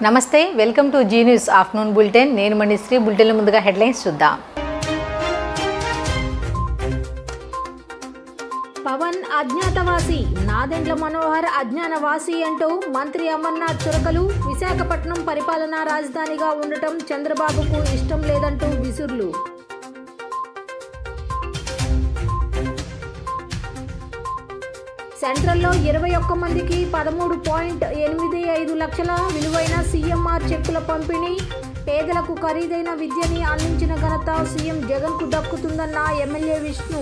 నమస్తే welcome to Zee News afternoon bulletin నేను Manishree bulletin ముందుగా హెడ్లైన్స్ చూద్దాం పవన్ అజ్ఞాతవాసి నాదెండ్ల మనోహర్ అజ్ఞానవాసి అంటూ మంత్రి అమర్నాథ్ చురకలు విశాఖపట్నం పరిపాలనా రాజధానిగా ఉండటం చంద్రబాబుకు ఇష్టం లేదంటూ విసుర్లు సెంట్రల్లో 21 మందికి 13.85 లక్షల విలువైన సీఎంఆర్ చెక్కుల పంపిణీ పేదలకు ఖరీదైన విద్యని అందించిన ఘనత సీఎం జగన్కు దక్కుతుందన్న ఎమ్మెల్యే విష్ణు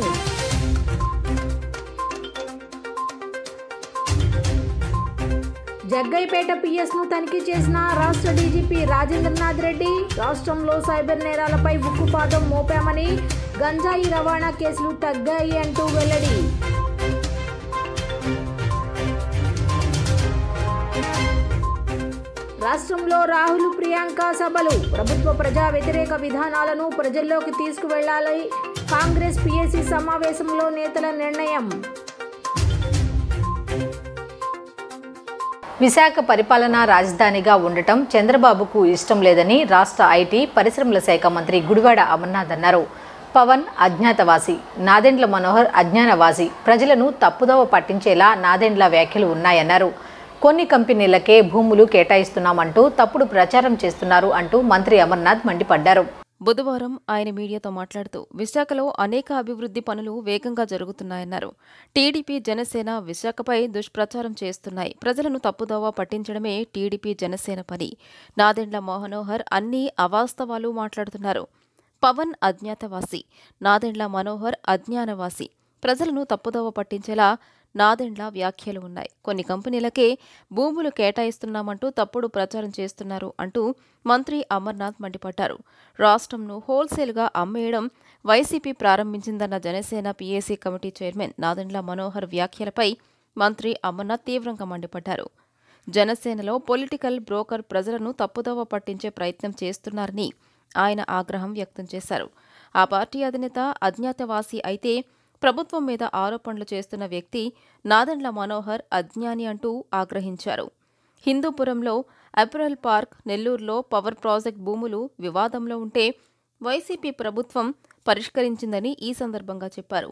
జగ్గైపేట పిఎస్ను తనిఖీ చేసిన రాష్ట్ర డీజీపీ రాజేంద్రనాథ్ రెడ్డి రాష్ట్రంలో సైబర్ నేరాలపై ఉక్కుపాదం మోపామని గంజాయి రవాణా కేసులు తగ్గాయి అంటూ వెల్లడి రాష్ట్రంలో రాహుల్ ప్రియాంక సభలు ప్రభుత్వ ప్రజా వ్యతిరేక విధానాలను ప్రజల్లోకి తీసుకువెళ్లాలి కాంగ్రెస్ పీఏసీ సమావేశంలో నేతల నిర్ణయం విశాఖ పరిపాలనా రాజధానిగా ఉండటం చంద్రబాబుకు ఇష్టం లేదని రాష్ట్ర ఐటీ పరిశ్రమల శాఖ మంత్రి గుడివాడ అమర్నాథ్ అన్నారు. పవన్ అజ్ఞాతవాసి నాదెండ్ల మనోహర్ అజ్ఞానవాసి ప్రజలను తప్పుదోవ పట్టించేలా నాదెండ్ల వ్యాఖ్యలు ఉన్నాయన్నారు. కొన్ని కంపెనీలకే భూములు కేటాయిస్తున్నామంటూ తప్పుడు ప్రచారం చేస్తున్నారు అంటూ మంత్రి అమర్నాథ్ మండిపడ్డారు. బుధవారం ఆయన మీడియాతో మాట్లాడుతూ విశాఖలో అనేక అభివృద్ధి పనులు వేగంగా జరుగుతున్నాయన్నారు. టీడీపీ జనసేన విశాఖపై దుష్ప్రచారం చేస్తున్నాయి. ప్రజలను తప్పుదోవ పట్టించడమే టీడీపీ జనసేన పని. నాదెండ్ల మనోహర్ అన్ని అవాస్తవాలు మాట్లాడుతున్నారు. పవన్ అజ్ఞాతవాసి నాదెండ్ల మనోహర్ అజ్ఞానవాసి ప్రజలను తప్పుదోవ పట్టించేలా నాదెండ్ల వ్యాఖ్యలు ఉన్నాయి. కొన్ని కంపెనీలకే భూములు కేటాయిస్తున్నామంటూ తప్పుడు ప్రచారం చేస్తున్నారు అంటూ మంత్రి అమర్నాథ్ మండిపడ్డారు. రాష్ట్రంను హోల్సేల్గా అమ్మేయడం వైసీపీ ప్రారంభించిందన్న Janasena PAC committee chairman Nadendla Manohar వ్యాఖ్యలపై మంత్రి అమర్నాథ్ తీవ్రంగా మండిపడ్డారు. జనసేనలో పొలిటికల్ బ్రోకర్ ప్రజలను తప్పుదోవ పట్టించే ప్రయత్నం చేస్తున్నారని ఆయన ఆగ్రహం వ్యక్తం చేశారు. ఆ పార్టీ అధినేత అజ్ఞాతవాసి అయితే ప్రభుత్వం మీద ఆరోపణలు చేస్తున్న వ్యక్తి నాదెండ్ల మనోహర్ అజ్ఞాని అంటూ ఆగ్రహించారు. హిందూపురంలో అపెరల్ పార్క్, నెల్లూరులో పవర్ ప్రాజెక్ట్ భూములు వివాదంలో ఉంటే వైసీపీ ప్రభుత్వం పరిష్కరించిందని ఈ సందర్భంగా చెప్పారు.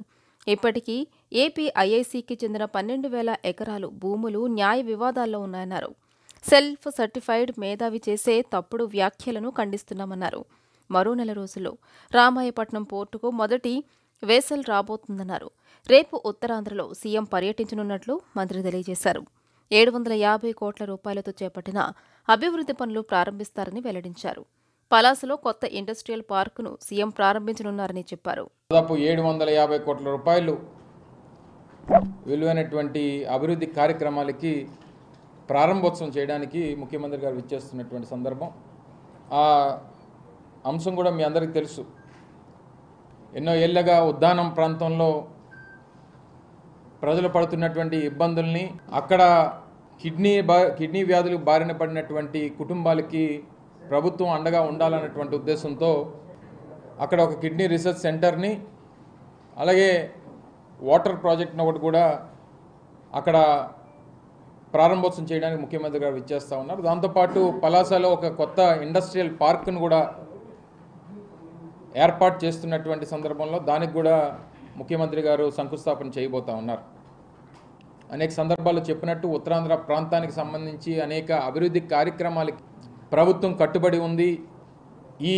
ఇప్పటికీ ఏపీ ఐఐసీకి చెందిన 12,000 ఎకరాలు భూములు న్యాయ వివాదాల్లో ఉన్నాయన్నారు. సెల్ఫ్ సర్టిఫైడ్ మేధావి చేసే తప్పుడు వ్యాఖ్యలను ఖండిస్తున్నామన్నారు. మరో నెల రోజుల్లో రామాయపట్నం పోర్టుకు మొదటి వేసల్ రాబోతుందన్నారు. రేపు ఉత్తరాంధ్రలో సీఎం పర్యటించనున్నట్లు మంత్రి తెలియజేశారు. 750 కోట్ల రూపాయలతో చేపట్టిన అభివృద్ధి పనులు ప్రారంభిస్తారని వెల్లడించారు. పలాసలో కొత్త ఇండస్ట్రియల్ పార్కును సీఎం ప్రారంభించనున్నారని చెప్పారు. దాదాపు 750 కోట్ల రూపాయలు విలువైనటువంటి అభివృద్ధి కార్యక్రమాలకి ప్రారంభోత్సవం చేయడానికి ముఖ్యమంత్రి గారు విచ్చేస్తున్నటువంటి సందర్భం. ఆ అంశం కూడా మీ అందరికీ తెలుసు. ఎన్నో ఏళ్లగా ఉద్దానం ప్రాంతంలో ప్రజలు పడుతున్నటువంటి ఇబ్బందుల్ని, అక్కడ కిడ్నీ వ్యాధులు బారిన పడినటువంటి కుటుంబాలకి ప్రభుత్వం అండగా ఉండాలన్నటువంటి ఉద్దేశంతో అక్కడ ఒక కిడ్నీ రీసెర్చ్ సెంటర్ని, అలాగే వాటర్ ప్రాజెక్ట్ని ఒకటి కూడా అక్కడ ప్రారంభోత్సవం చేయడానికి ముఖ్యమంత్రి గారు విచ్చేస్తూ ఉన్నారు. దాంతోపాటు పలాసలో ఒక కొత్త ఇండస్ట్రియల్ పార్క్ను కూడా ఏర్పాటు చేస్తున్నటువంటి సందర్భంలో దానికి కూడా ముఖ్యమంత్రి గారు శంకుస్థాపన చేయబోతూ ఉన్నారు. అనేక సందర్భాల్లో చెప్పినట్టు ఉత్తరాంధ్ర ప్రాంతానికి సంబంధించి అనేక అభివృద్ధి కార్యక్రమాలకి ప్రభుత్వం కట్టుబడి ఉంది. ఈ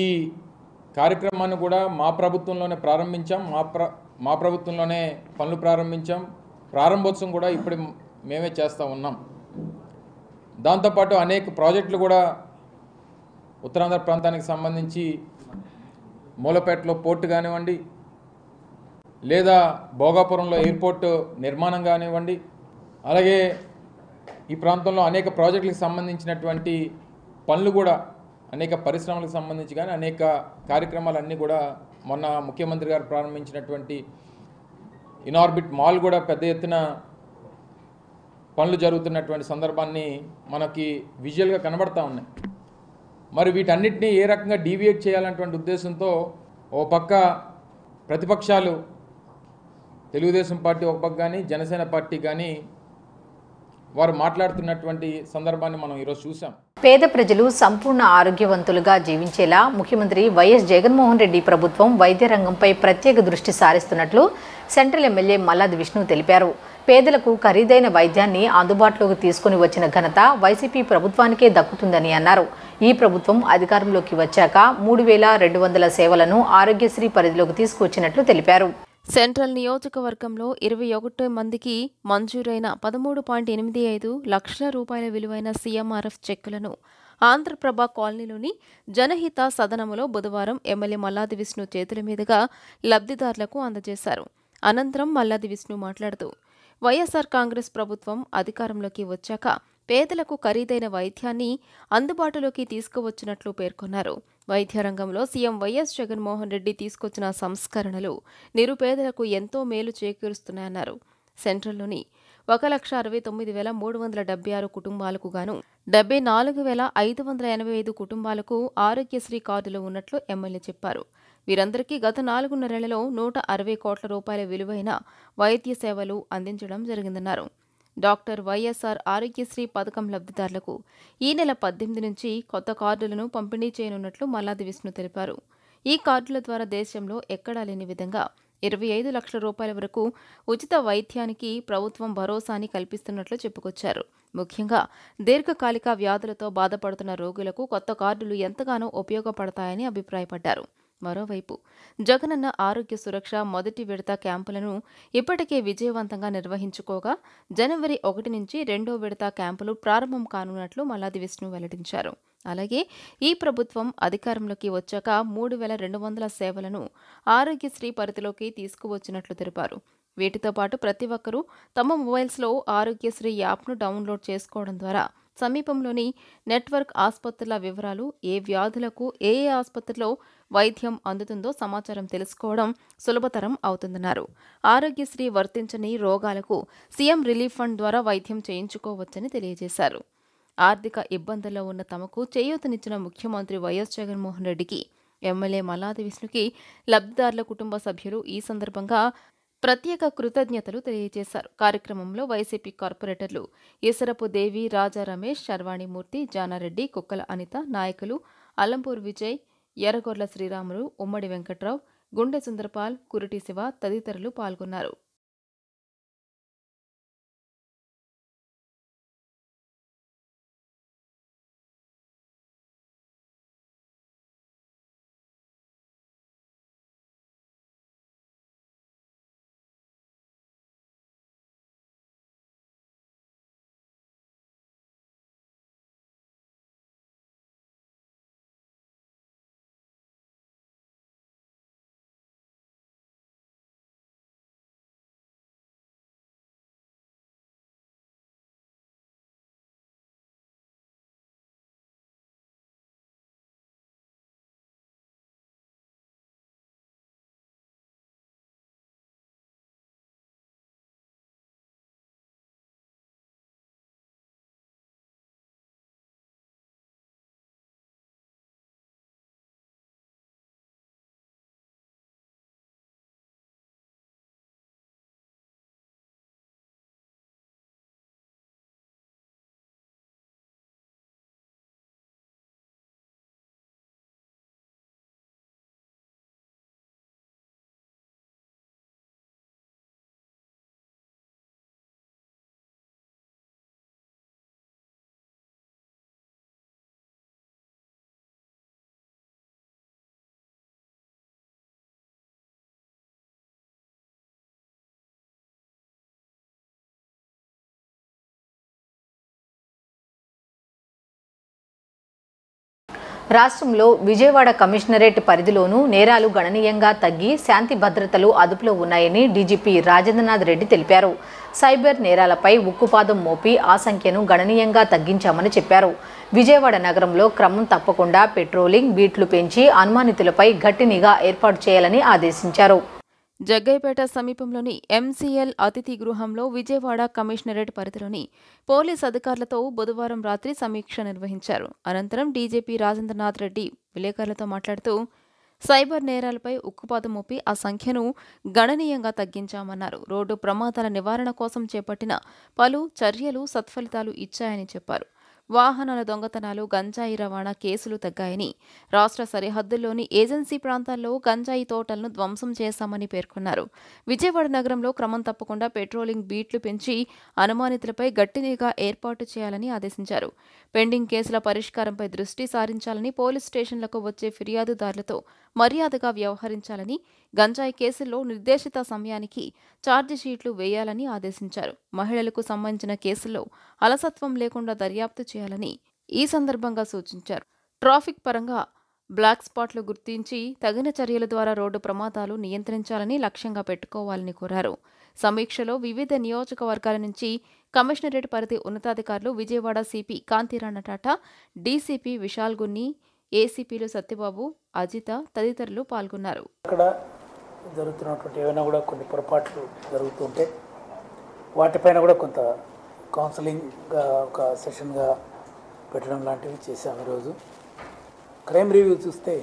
కార్యక్రమాన్ని కూడా మా ప్రభుత్వంలోనే ప్రారంభించాం, మా ప్రభుత్వంలోనే పనులు ప్రారంభించాం. ప్రారంభోత్సవం కూడా ఇప్పుడు మేమే చేస్తూ ఉన్నాం. దాంతోపాటు అనేక ప్రాజెక్టులు కూడా ఉత్తరాంధ్ర ప్రాంతానికి సంబంధించి మూలపేటలో పోర్టు కానివ్వండి, లేదా భోగాపురంలో ఎయిర్పోర్ట్ నిర్మాణం కానివ్వండి, అలాగే ఈ ప్రాంతంలో అనేక ప్రాజెక్టులకు సంబంధించినటువంటి పనులు కూడా అనేక పరిశ్రమలకు సంబంధించి కానీ అనేక కార్యక్రమాలన్నీ కూడా మొన్న ముఖ్యమంత్రి గారు ప్రారంభించినటువంటి ఇనార్బిట్ మాల్ కూడా పెద్ద ఎత్తున పనులు జరుగుతున్నటువంటి సందర్భాన్ని మనకి విజువల్గా కనబడతా ఉన్నాయి. మరి వీటన్నిటినీ ఏ రకంగా డీవియేట్ చేయాలన్నటువంటి ఉద్దేశంతో ఓ పక్క ప్రతిపక్షాలు తెలుగుదేశం పార్టీ ఒక పక్క కానీ జనసేన పార్టీ కానీ వారు మాట్లాడుతున్నటువంటి సందర్భాన్ని మనం ఈరోజు చూసాం. పేద ప్రజలు సంపూర్ణ ఆరోగ్యవంతులుగా జీవించేలా ముఖ్యమంత్రి వైఎస్ జగన్మోహన్ రెడ్డి ప్రభుత్వం వైద్య రంగంపై ప్రత్యేక దృష్టి సారిస్తున్నట్లు సెంట్రల్ ఎమ్మెల్యే మల్లాది విష్ణు తెలిపారు. పేదలకు ఖరీదైన వైద్యాన్ని అందుబాటులోకి తీసుకుని వచ్చిన ఘనత వైసీపీ ప్రభుత్వానికే దక్కుతుందని అన్నారు. ఈ ప్రభుత్వం అధికారంలోకి వచ్చాక 3,200 సేవలను ఆరోగ్యశ్రీ పరిధిలోకి తీసుకువచ్చినట్లు తెలిపారు. సెంట్రల్ నియోజకవర్గంలో 21 మందికి మంజూరైన 13.85 లక్షల రూపాయల విలువైన సీఎంఆర్ఎఫ్ చెక్కులను ఆంధ్రప్రభ కాలనీలోని జనహిత సదనములో బుధవారం ఎమ్మెల్యే మల్లాది విష్ణు చేతుల మీదుగా లబ్ధిదారులకు అందజేశారు. అనంతరం మల్లాది విష్ణు మాట్లాడుతూ వైఎస్ఆర్ కాంగ్రెస్ ప్రభుత్వం అధికారంలోకి వచ్చాక పేదలకు ఖరీదైన వైద్యాన్ని అందుబాటులోకి తీసుకువచ్చినట్లు పేర్కొన్నారు. వైద్య రంగంలో సీఎం వైఎస్ జగన్మోహన్ రెడ్డి తీసుకొచ్చిన సంస్కరణలు నిరుపేదలకు ఎంతో మేలు చేకూరుస్తున్నాయన్నారు. సెంట్రల్లోని 1,69,376 కుటుంబాలకు గాను 74,585 కుటుంబాలకు ఆరోగ్యశ్రీ కార్డులు ఉన్నట్లు ఎమ్మెల్యే చెప్పారు. వీరందరికీ గత 4 నెలలలో 160 కోట్ల రూపాయల విలువైన వైద్య సేవలు అందించడం జరిగిందన్నారు. డాక్టర్ వైఎస్ఆర్ ఆరోగ్యశ్రీ పథకం లబ్ధిదారులకు ఈ నెల 18 నుంచి కొత్త కార్డులను పంపిణీ చేయనున్నట్లు మల్లాది విష్ణు తెలిపారు. ఈ కార్డుల ద్వారా దేశంలో ఎక్కడా లేని విధంగా 25 లక్షల రూపాయల వరకు ఉచిత వైద్యానికి ప్రభుత్వం భరోసాని కల్పిస్తున్నట్లు చెప్పుకొచ్చారు. ముఖ్యంగా దీర్ఘకాలిక వ్యాధులతో బాధపడుతున్న రోగులకు కొత్త కార్డులు ఎంతగానో ఉపయోగపడతాయని అభిప్రాయపడ్డారు. మరోవైపు జగనన్న ఆరోగ్య సురక్ష మొదటి విడత క్యాంపులను ఇప్పటికే విజయవంతంగా నిర్వహించుకోగా జనవరి 1 నుంచి 2వ విడత క్యాంపులు ప్రారంభం కానున్నట్లు మల్లాది విష్ణు వెల్లడించారు. అలాగే ఈ ప్రభుత్వం అధికారంలోకి వచ్చాక 3,200 సేవలను ఆరోగ్యశ్రీ పరిధిలోకి తీసుకువచ్చినట్లు తెలిపారు. వీటితో పాటు ప్రతి ఒక్కరూ తమ మొబైల్స్లో ఆరోగ్యశ్రీ యాప్ను డౌన్లోడ్ చేసుకోవడం ద్వారా సమీపంలోని నెట్వర్క్ ఆసుపత్రుల వివరాలు, ఏ వ్యాధులకు ఏ ఆసుపత్రిలో వైద్యం అందుతుందో సమాచారం తెలుసుకోవడం సులభతరం అవుతుందన్నారు. ఆరోగ్యశ్రీ వర్తించని రోగాలకు సీఎం రిలీఫ్ ఫండ్ ద్వారా వైద్యం చేయించుకోవచ్చని తెలియజేశారు. ఆర్థిక ఇబ్బందుల్లో ఉన్న తమకు చేయూతనిచ్చిన ముఖ్యమంత్రి వైఎస్ జగన్మోహన్ రెడ్డికి, ఎమ్మెల్యే మల్లాది విష్ణుకి లబ్ధిదారుల కుటుంబ సభ్యులు ఈ సందర్భంగా ప్రత్యేక కృతజ్ఞతలు తెలియజేశారు. కార్యక్రమంలో వైసీపీ కార్పొరేటర్లు ఈసరపు దేవి, రాజా రమేష్, శర్వాణిమూర్తి, జానారెడ్డి, కుక్కల అనిత, నాయకులు అల్లంపూర్ విజయ్, ఎర్రగొర్ల శ్రీరాములు, ఉమ్మడి వెంకట్రావు, గుండె సుందరపాల్, కురిటి శివ తదితరులు పాల్గొన్నారు. రాష్ట్రంలో విజయవాడ కమిషనరేట్ పరిధిలోనూ నేరాలు గణనీయంగా తగ్గి శాంతి భద్రతలు అదుపులో ఉన్నాయని డీజీపీ రాజేంద్రనాథ్ రెడ్డి తెలిపారు. సైబర్ నేరాలపై ఉక్కుపాదం మోపి ఆ సంఖ్యను గణనీయంగా తగ్గించామని చెప్పారు. విజయవాడ నగరంలో క్రమం తప్పకుండా పెట్రోలింగ్ బీట్లు పెంచి అనుమానితులపై గట్టి నిఘా ఏర్పాటు చేయాలని ఆదేశించారు. జగ్గైపేట సమీపంలోని ఎంసీఎల్ అతిథి గృహంలో విజయవాడ కమిషనరేట్ పరిధిలోని పోలీస్ అధికారులతో బుధవారం రాత్రి సమీక్ష నిర్వహించారు. అనంతరం డీజీపీ రాజేంద్రనాథ్ రెడ్డి విలేకరులతో మాట్లాడుతూ సైబర్ నేరాలపై ఉక్కుపాదం మోపి ఆ సంఖ్యను గణనీయంగా తగ్గించామన్నారు. రోడ్డు ప్రమాదాల నివారణ కోసం చేపట్టిన పలు చర్యలు సత్ఫలితాలు ఇచ్చాయని చెప్పారు. వాహనాల దొంగతనాలు, గంజాయి రవాణా కేసులు తగ్గాయని, రాష్ట్ర సరిహద్దుల్లోని ఏజెన్సీ ప్రాంతాల్లో గంజాయి తోటలను ధ్వంసం చేశామని పేర్కొన్నారు. విజయవాడ నగరంలో క్రమం తప్పకుండా పెట్రోలింగ్ బీట్లు పెంచి అనుమానితులపై గట్టి నిఘా ఏర్పాటు చేయాలని ఆదేశించారు. పెండింగ్ కేసుల పరిష్కారంపై దృష్టి సారించాలని, పోలీస్ స్టేషన్లకు వచ్చే ఫిర్యాదుదారులతో మర్యాదగా వ్యవహరించాలని, గంజాయి కేసుల్లో నిర్దేశిత సమయానికి ఛార్జిషీట్లు వేయాలని ఆదేశించారు. మహిళలకు సంబంధించిన కేసుల్లో అలసత్వం లేకుండా దర్యాప్తు చేయాలని ఈ సందర్భంగా సూచించారు. ట్రాఫిక్ పరంగా బ్లాక్ స్పాట్లు గుర్తించి తగిన చర్యల ద్వారా రోడ్డు ప్రమాదాలు నియంత్రించాలని లక్ష్యంగా పెట్టుకోవాలని కోరారు. సమీక్షలో వివిధ నియోజకవర్గాల నుంచి కమిషనరేట్ పరిధి ఉన్నతాధికారులు, విజయవాడ సిపి కాంతిరాణ టాటా, డీసీపీ విశాల్ గున్ని, ఏసీపీలు సత్యబాబు, అజిత తదితరులు పాల్గొన్నారు. ఇక్కడ జరుగుతున్నటువంటి ఏమైనా కూడా కొన్ని పొరపాట్లు జరుగుతుంటే వాటిపైన కూడా కొంత కౌన్సిలింగ్గా ఒక సెషన్గా పెట్టడం లాంటివి చేశాము. ఈరోజు క్రైమ్ రివ్యూ చూస్తే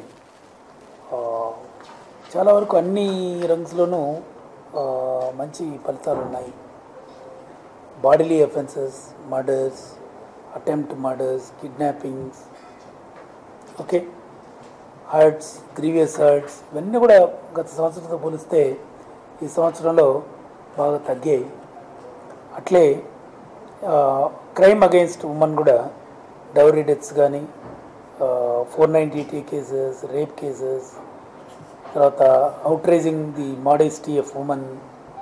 చాలా వరకు అన్ని రంగ్స్లోనూ మంచి ఫలితాలు ఉన్నాయి. Bodily offences, murders, attempt murders, kidnappings, okay, hurts, grievous hurts, ఇవన్నీ కూడా గత సంవత్సరంతో పోలిస్తే ఈ సంవత్సరంలో బాగా తగ్గాయి. అట్లే క్రైమ్ అగెయిన్స్ట్ ఉమెన్ కూడా డౌరీ డెత్స్ కానీ, 490 కేసెస్, రేప్ కేసెస్, తర్వాత outraging the modesty of women,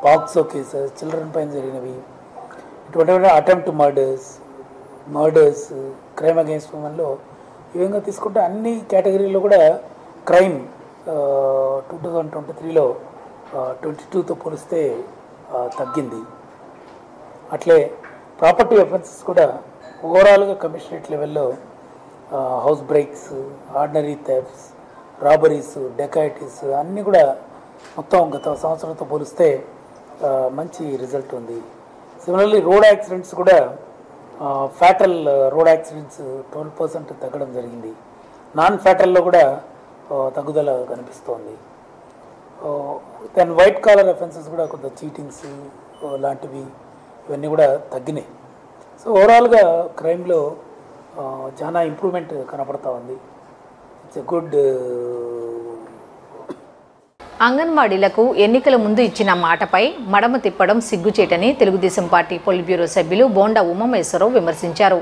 POCSO cases, children పైన జరిగినవి, ఇటువంటి అటెంప్ట్ మర్డర్స్, క్రైమ్ అగెయిన్స్ట్ ఉమెన్లో ఈ విధంగా తీసుకుంటే అన్ని కేటగిరీలో కూడా క్రైమ్ 2023లో 22తో పోలిస్తే తగ్గింది. అట్లే ప్రాపర్టీ అఫెన్సెస్ కూడా ఓవరాల్గా కమిషనరేట్ లెవెల్లో house breaks, ordinary thefts, robberies, dacoities అన్నీ కూడా మొత్తం గత సంవత్సరంతో పోలిస్తే మంచి రిజల్ట్ ఉంది. సిమిలర్లీ రోడ్ యాక్సిడెంట్స్ కూడా ఫ్యాటల్ రోడ్ యాక్సిడెంట్స్ 12% తగ్గడం జరిగింది. నాన్ ఫ్యాటల్లో కూడా తగ్గుదల కనిపిస్తోంది. దెన్ వైట్ కాలర్ అఫెన్సెస్ కూడా కొంత చీటింగ్స్ లాంటివి ఇవన్నీ కూడా తగ్గినాయి. సో ఓవరాల్గా క్రైమ్లో చాలా ఇంప్రూవ్మెంట్ కనపడతా ఉంది. It's a good. అంగన్వాడీలకు ఎన్నికల ముందు ఇచ్చిన మాటపై మడమ తిప్పడం సిగ్గుచేటని తెలుగుదేశం పార్టీ పొలిట్ బ్యూరో సభ్యులు బోండా ఉమామహేశ్వరరావు విమర్శించారు.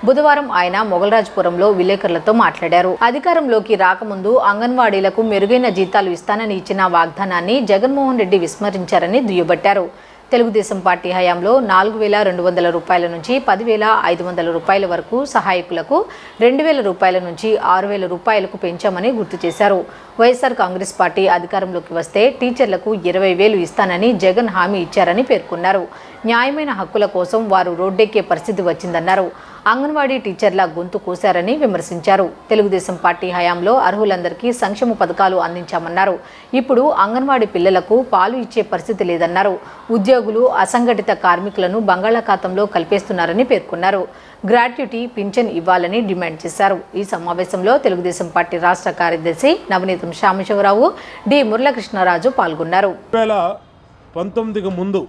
బుధవారం ఆయన మొగల్రాజ్పురంలో విలేకరులతో మాట్లాడారు. అధికారంలోకి రాకముందు అంగన్వాడీలకు మెరుగైన జీతాలు ఇస్తానని ఇచ్చిన వాగ్దానాన్ని జగన్మోహన్ రెడ్డి విస్మరించారని దుయ్యబట్టారు. తెలుగుదేశం పార్టీ హయాంలో 4,200 రూపాయల నుంచి 10,500 రూపాయల వరకు సహాయకులకు, 2,000 రూపాయల నుంచి 6,000 రూపాయలకు పెంచామని గుర్తు చేశారు. వైఎస్ఆర్ కాంగ్రెస్ పార్టీ అధికారంలోకి వస్తే టీచర్లకు 20,000 ఇస్తానని జగన్ హామీ ఇచ్చారని పేర్కొన్నారు. న్యాయమైన హక్కుల కోసం వారు రోడ్డెక్కే పరిస్థితి వచ్చిందన్నారు. అంగన్వాడీ టీచర్ల గొంతు కోశారని విమర్శించారు. తెలుగుదేశం పార్టీ హయాంలో అర్హులందరికీ సంక్షేమ పథకాలు అందించామన్నారు. ఇప్పుడు అంగన్వాడీ పిల్లలకు పాలు ఇచ్చే పరిస్థితి లేదన్నారు. ఉద్యోగులు, అసంఘటిత కార్మికులను బంగాళాఖాతంలో కలిపేస్తున్నారని పేర్కొన్నారు. గ్రాట్యుటీ, పింఛన్ ఇవ్వాలని డిమాండ్ చేశారు. ఈ సమావేశంలో తెలుగుదేశం పార్టీ రాష్ట్ర కార్యదర్శి నవనీతం శ్యామశివరావు, డి మురళకృష్ణరాజు పాల్గొన్నారు. 2019కు ముందు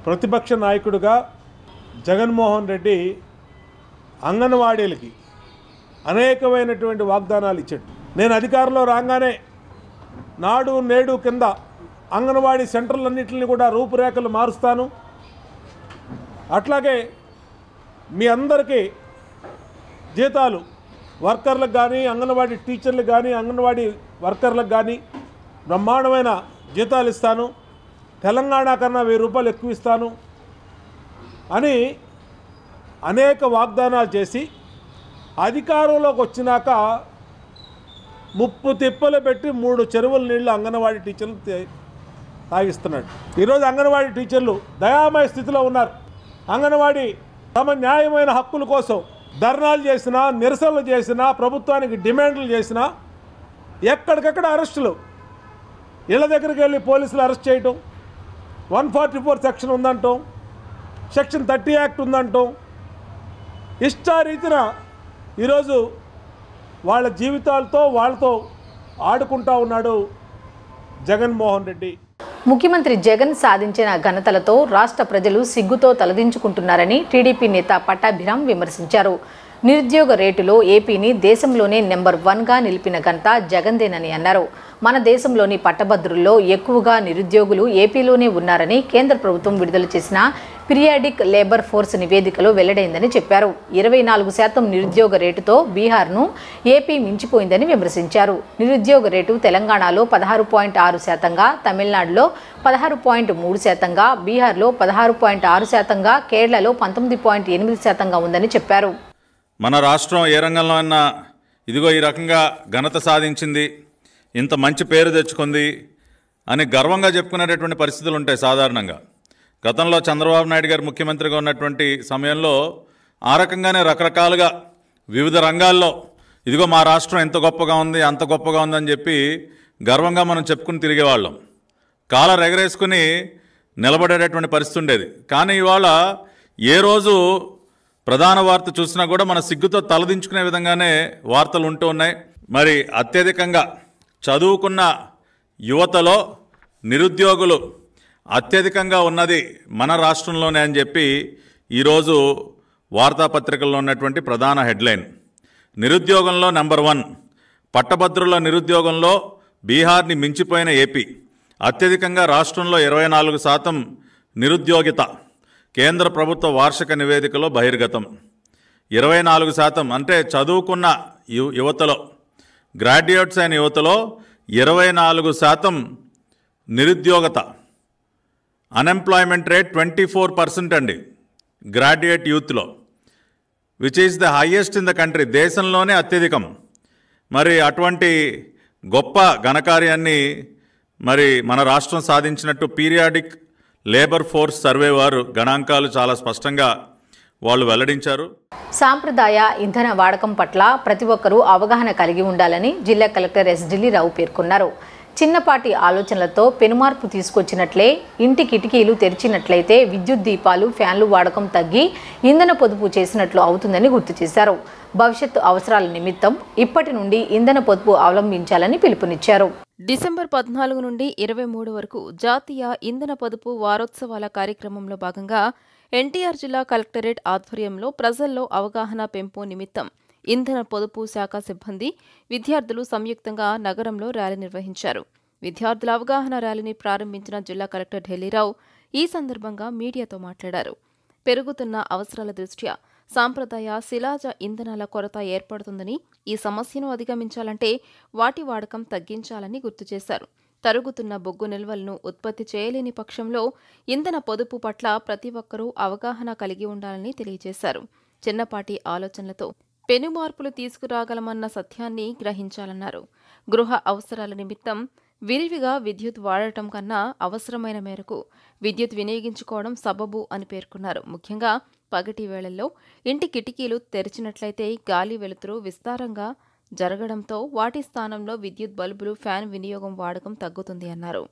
ప్రతిపక్ష నాయకుడిగా జగన్మోహన్ రెడ్డి అంగన్వాడీలకి అనేకమైనటువంటి వాగ్దానాలు ఇచ్చాడు. నేను అధికారంలో రాగానే నాడు నేడు కింద అంగన్వాడీ సెంటర్లన్నింటినీ కూడా రూపురేఖలు మారుస్తాను, అట్లాగే మీ అందరికీ జీతాలు వర్కర్లకు కానీ, అంగన్వాడీ టీచర్లకు కానీ, అంగన్వాడీ వర్కర్లకు కానీ బ్రహ్మాండమైన జీతాలు ఇస్తాను, తెలంగాణ కన్నా 1000 రూపాయలు ఎక్కువ ఇస్తాను అని అనేక వాగ్దానాలు చేసి అధికారంలోకి వచ్చినాక ముప్పు తిప్పలు పెట్టి 3 చెరువుల నీళ్లు అంగన్వాడీ టీచర్లు తాగిస్తున్నాడు. ఈరోజు అంగన్వాడీ టీచర్లు దయామయ స్థితిలో ఉన్నారు. అంగన్వాడీ తమ న్యాయమైన హక్కుల కోసం ధర్నాలు చేసినా, నిరసనలు చేసినా, ప్రభుత్వానికి డిమాండ్లు చేసినా ఎక్కడికక్కడ అరెస్టులు, ఇళ్ల దగ్గరికి వెళ్ళి పోలీసులు అరెస్ట్ చేయటం, 144 సెక్షన్ ఉందంటాం, సెక్షన్ 30 యాక్ట్ ఉందంటాం, ఇష్టారీతిన ఈరోజు వాళ్ళ జీవితాలతో వాళ్ళతో ఆడుకుంటా ఉన్నాడు జగన్మోహన్ రెడ్డి. ముఖ్యమంత్రి జగన్ సాధించిన ఘనతలతో రాష్ట్ర ప్రజలు సిగ్గుతో తలదించుకుంటున్నారని టీడీపీ నేత పట్టాభిరామ్ విమర్శించారు. నిరుద్యోగ రేటులో ఏపీని దేశంలోనే నెంబర్ 1గా నిలిపిన ఘనత జగన్దేనని అన్నారు. మన దేశంలోని పట్టభద్రుల్లో ఎక్కువగా నిరుద్యోగులు ఏపీలోనే ఉన్నారని కేంద్ర ప్రభుత్వం విడుదల చేసిన పీరియాడిక్ లేబర్ ఫోర్స్ నివేదికలో వెల్లడైందని చెప్పారు. 24% నిరుద్యోగ రేటుతో బీహార్ను ఏపీ మించిపోయిందని విమర్శించారు. నిరుద్యోగ రేటు తెలంగాణలో 16.6%గా, తమిళనాడులో 16.3%గా, బీహార్లో 16.6%గా, కేరళలో 19.8%గా ఉందని చెప్పారు. మన రాష్ట్రం ఏ రంగంలో అయినా ఇదిగో ఈ రకంగా ఘనత సాధించింది, ఇంత మంచి పేరు తెచ్చుకుంది అని గర్వంగా చెప్పుకునేటటువంటి పరిస్థితులు ఉంటాయి. సాధారణంగా గతంలో చంద్రబాబు నాయుడు గారు ముఖ్యమంత్రిగా ఉన్నటువంటి సమయంలో ఆ రకంగానే రకరకాలుగా వివిధ రంగాల్లో ఇదిగో మా రాష్ట్రం ఎంత గొప్పగా ఉంది, అంత గొప్పగా ఉందని చెప్పి గర్వంగా మనం చెప్పుకుని తిరిగేవాళ్ళం. కాలర్ ఎగరేసుకుని నిలబడేటటువంటి పరిస్థితి ఉండేది. కానీ ఇవాళ ఏ రోజు ప్రధాన వార్త చూసినా కూడా మన సిగ్గుతో తలదించుకునే విధంగానే వార్తలు ఉంటూ ఉన్నాయి. మరి అత్యధికంగా చదువుకున్న యువతలో నిరుద్యోగులు అత్యధికంగా ఉన్నది మన రాష్ట్రంలోనే అని చెప్పి ఈరోజు వార్తాపత్రికల్లో ఉన్నటువంటి ప్రధాన హెడ్లైన్. నిరుద్యోగంలో నెంబర్ 1, పట్టభద్రుల నిరుద్యోగంలో బీహార్ని మించిపోయిన ఏపీ, అత్యధికంగా రాష్ట్రంలో 24% నిరుద్యోగిత. కేంద్ర ప్రభుత్వ వార్షిక నివేదికలో బహిర్గతం. 24% అంటే చదువుకున్న యువతలో, గ్రాడ్యుయేట్స్ అయిన యువతలో 24% నిరుద్యోగత. అన్ఎంప్లాయ్మెంట్ రేట్ 24% అండి గ్రాడ్యుయేట్ యూత్లో, which is the highest in the country, దేశంలోనే అత్యధికం. మరి అటువంటి గొప్ప ఘనకార్యాన్ని మరి మన రాష్ట్రం సాధించినట్టు పీరియాడిక్ లేబర్ ఫోర్స్ సర్వే వారు గణాంకాలు చాలా స్పష్టంగా వాళ్ళు వెల్లడించారు. సాంప్రదాయ ఇంధన వాడకం పట్ల ప్రతి ఒక్కరూ అవగాహన కలిగి ఉండాలని జిల్లా కలెక్టర్ ఎస్ ఢిల్లీరావు పేర్కొన్నారు. చిన్నపాటి ఆలోచనలతో పెనుమార్పు తీసుకొచ్చినట్లే ఇంటి కిటికీలు తెరిచినట్లయితే విద్యుత్ దీపాలు, ఫ్యాన్లు వాడకం తగ్గి ఇంధన పొదుపు చేసినట్లు అవుతుందని గుర్తు చేశారు. భవిష్యత్తు అవసరాల నిమిత్తం ఇప్పటి నుండి ఇంధన పొదుపు అవలంబించాలని పిలుపునిచ్చారు. డిసెంబర్ 14 నుండి 23 వరకు జాతీయ ఇంధన పొదుపు వారోత్సవాల కార్యక్రమంలో భాగంగా ఎన్టీఆర్ జిల్లా కలెక్టరేట్ ఆధ్వర్యంలో ప్రజల్లో అవగాహన పెంపు నిమిత్తం ఇంధన పొదుపు శాఖ సిబ్బంది, విద్యార్థులు సంయుక్తంగా నగరంలో ర్యాలీ నిర్వహించారు. విద్యార్థుల అవగాహన ర్యాలీని ప్రారంభించిన జిల్లా కలెక్టర్ ఢిల్లీరావు ఈ సందర్భంగా మీడియాతో మాట్లాడారు. పెరుగుతున్న అవసరాల దృష్ట్యా సాంప్రదాయ శిలాజ ఇంధనాల కొరత ఏర్పడుతుందని, ఈ సమస్యను అధిగమించాలంటే వాటి వాడకం తగ్గించాలని గుర్తు చేశారు. తరుగుతున్న బొగ్గు నిల్వలను ఉత్పత్తి చేయలేని పక్షంలో ఇంధన పొదుపు పట్ల ప్రతి ఒక్కరూ అవగాహన కలిగి ఉండాలని తెలియజేశారు. చిన్నపాటి ఆలోచనలతో పెనుమార్పులు తీసుకురాగలమన్న సత్యాన్ని గ్రహించాలన్నారు. గృహ అవసరాల నిమిత్తం విరివిగా విద్యుత్ వాడటం కన్నా అవసరమైన మేరకు విద్యుత్ వినియోగించుకోవడం సబబు అని పేర్కొన్నారు. ముఖ్యంగా పగటి వేళల్లో ఇంటి కిటికీలు తెరిచినట్లయితే గాలి వెలుతురు విస్తారంగా జరగడంతో వాటి స్థానంలో విద్యుత్ బల్బులు, ఫ్యాన్ వినియోగం వాడకం తగ్గుతుంది అన్నారు.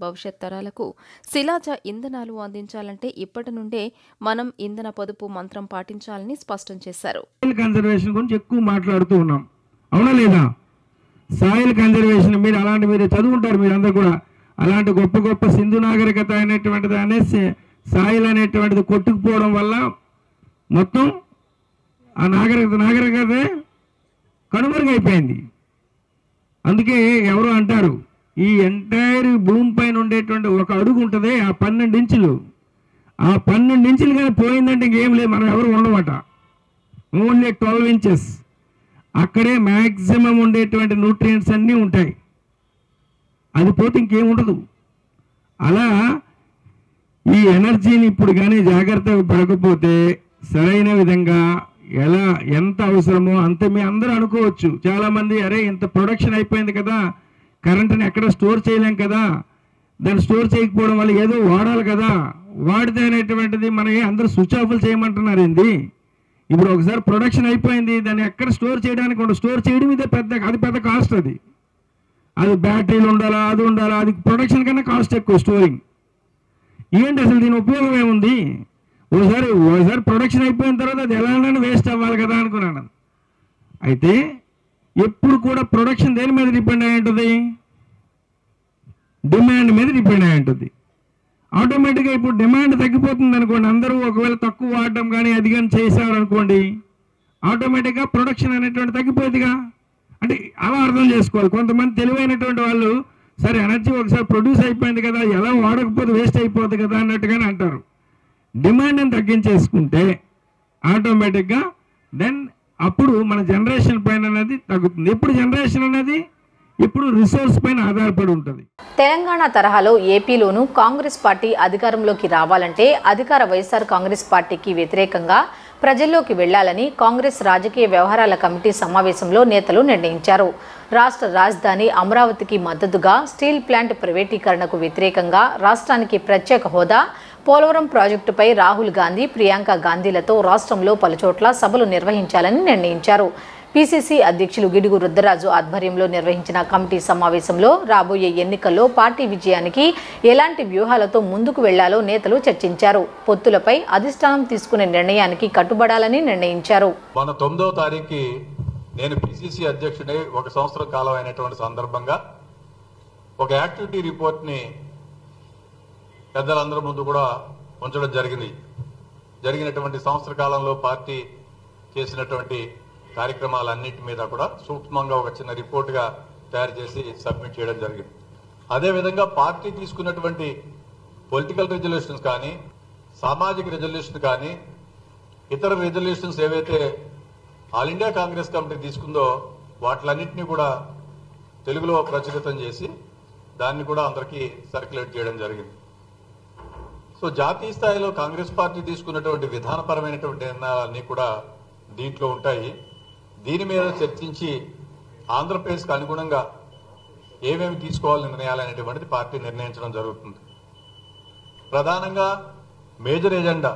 భవిష్యత్ తరాలకు శిలాజ ఇంధనాలు అందించాలంటే ఇప్పటి నుండే మనం ఇంధన పొదుపు మంత్రం పాటించాలని స్పష్టం చేశారు. కన్జర్వేషన్ గురించి ఎక్కువ మాట్లాడుతూ ఉన్నాం, అవునా లేదా? సాయిల్ కన్జర్వేషన్ మీరు చదువుకుంటారు, మీరు అందరు కూడా. అలాంటి గొప్ప గొప్ప సింధు నాగరికత అనేటువంటిది అనేసి సాయిల్ కొట్టుకుపోవడం వల్ల మొత్తం ఆ నాగరికత కనుమరుగైపోయింది. అందుకే ఎవరో అంటారు, ఈ ఎంటైర్ భూమి పైన ఉండేటువంటి ఒక అడుగు ఉంటుంది, ఆ 12 ఇంచులు, ఆ 12 ఇంచులు కానీ పోయిందంటే ఇంకేం లేదు, మనం ఎవరు ఉండమట. ఓన్లీ 12 ఇంచెస్, అక్కడే మ్యాక్సిమం ఉండేటువంటి న్యూట్రియంట్స్ అన్నీ ఉంటాయి. అది పోతే ఇంకేం ఉండదు. అలా ఈ ఎనర్జీని ఇప్పుడు కానీ జాగ్రత్తగా పడకపోతే సరైన విధంగా ఎంత అవసరమో అంత మీ అందరూ అనుకోవచ్చు. చాలామంది అరే ఇంత ప్రొడక్షన్ అయిపోయింది కదా, కరెంటుని ఎక్కడ స్టోర్ చేయలేం కదా, దాన్ని స్టోర్ చేయకపోవడం వల్ల ఏదో వాడాలి కదా, వాడితే అనేటువంటిది మనకి అందరూ స్విచ్ ఆఫ్లు చేయమంటున్నారు. ఏంది ఇప్పుడు ఒకసారి ప్రొడక్షన్ అయిపోయింది, దాన్ని ఎక్కడ స్టోర్ చేయడానికి ఉండదు. స్టోర్ చేయడం ఇదే అది పెద్ద కాస్ట్. అది బ్యాటరీలు ఉండాలా, అది ఉండాలా, అది ప్రొడక్షన్ కన్నా కాస్ట్ ఎక్కువ స్టోరింగ్. ఏంటి అసలు దీని ఉపయోగం ఏముంది? ఒకసారి ప్రొడక్షన్ అయిపోయిన తర్వాత అది ఎలాగైనా వేస్ట్ అవ్వాలి కదా అనుకున్నాను. అయితే ఎప్పుడు కూడా ప్రొడక్షన్ దేని మీద డిపెండ్ అయి ఉంటుంది? డిమాండ్ మీద డిపెండ్ అయి ఉంటుంది. ఆటోమేటిక్గా ఇప్పుడు డిమాండ్ తగ్గిపోతుంది అనుకోండి, అందరూ ఒకవేళ తక్కువ వాడడం కానీ అది కానీ చేశారు అనుకోండి, ఆటోమేటిక్గా ప్రొడక్షన్ అనేటువంటి తగ్గిపోతుందిగా. అంటే అలా అర్థం చేసుకోవాలి. కొంతమంది తెలివైనటువంటి వాళ్ళు సరే ఎనర్జీ ఒకసారి ప్రొడ్యూస్ అయిపోయింది కదా, ఎలా వాడకపోతే వేస్ట్ అయిపోతుంది కదా అన్నట్టుగానే అంటారు. డిమాండ్ని తగ్గించేసుకుంటే ఆటోమేటిక్గా దెన్ అప్పుడు మన జనరేషన్ పైన అనేది తగ్గుతుంది. ఇప్పుడు జనరేషన్ అనేది ఇప్పుడు రిసోర్స్ పైన ఆధారపడి ఉంటుంది. తెలంగాణ తరహాలో ఏపీలోనూ కాంగ్రెస్ పార్టీ అధికారంలోకి రావాలంటే అధికార వైఎస్ఆర్ కాంగ్రెస్ పార్టీకి వ్యతిరేకంగా ప్రజల్లోకి వెళ్లాలని కాంగ్రెస్ రాజకీయ వ్యవహారాల కమిటీ సమావేశంలో నేతలు నిర్ణయించారు. రాష్ట్ర రాజధాని అమరావతికి మద్దతుగా స్టీల్ ప్లాంట్ ప్రైవేటీకరణకు వ్యతిరేకంగా రాష్ట్రానికి ప్రత్యేక హోదా, పోలవరం ప్రాజెక్టుపై రాహుల్ గాంధీ, ప్రియాంక గాంధీలతో రాష్ట్రంలో పలుచోట్ల సభలు నిర్వహించాలని నిర్ణయించారు. పీసీసీ అధ్యక్షులు గిడుగు రుద్రరాజు ఆధ్వర్యంలో నిర్వహించిన కమిటీ సమావేశంలో రాబోయే ఎన్నికల్లో పార్టీ విజయానికి ఎలాంటి వ్యూహాలతో ముందుకు వెళ్లాలో నేతలు చర్చించారు. పొత్తులపై అధిష్టానం తీసుకునే నిర్ణయానికి కట్టుబడాలని నిర్ణయించారు. మన 9వ తారీఖు నేను పీసీసీ అధ్యక్షుడే 1 సంవత్సరం కాలం అయినటువంటి సందర్భంగా ఒక యాక్టివిటీ రిపోర్ట్ని పెద్దలందరి ముందు కూడా ఉంచడం జరిగినటువంటి సంవత్సర కాలంలో పార్టీ చేసినటువంటి కార్యక్రమాలన్నిటి మీద కూడా సూక్ష్మంగా ఒక చిన్న రిపోర్టుగా తయారు చేసి సబ్మిట్ చేయడం జరిగింది. అదేవిధంగా పార్టీ తీసుకున్నటువంటి పొలిటికల్ రెజల్యూషన్స్ కానీ, సామాజిక రెజల్యూషన్ కానీ, ఇతర రెజల్యూషన్స్ ఏవైతే ఆల్ ఇండియా కాంగ్రెస్ కమిటీ తీసుకుందో వాటిలన్నింటినీ కూడా తెలుగులో ప్రచురితం చేసి దాన్ని కూడా అందరికీ సర్క్యులేట్ చేయడం జరిగింది. సో జాతీయ స్థాయిలో కాంగ్రెస్ పార్టీ తీసుకున్నటువంటి విధానపరమైనటువంటి నిర్ణయాలన్నీ కూడా దీంట్లో ఉంటాయి. దీని మీద చర్చించి ఆంధ్రప్రదేశ్కి అనుగుణంగా ఏమేమి తీసుకోవాలని నిర్ణయాలు అనేటువంటిది పార్టీ నిర్ణయించడం జరుగుతుంది. ప్రధానంగా మేజర్ ఎజెండా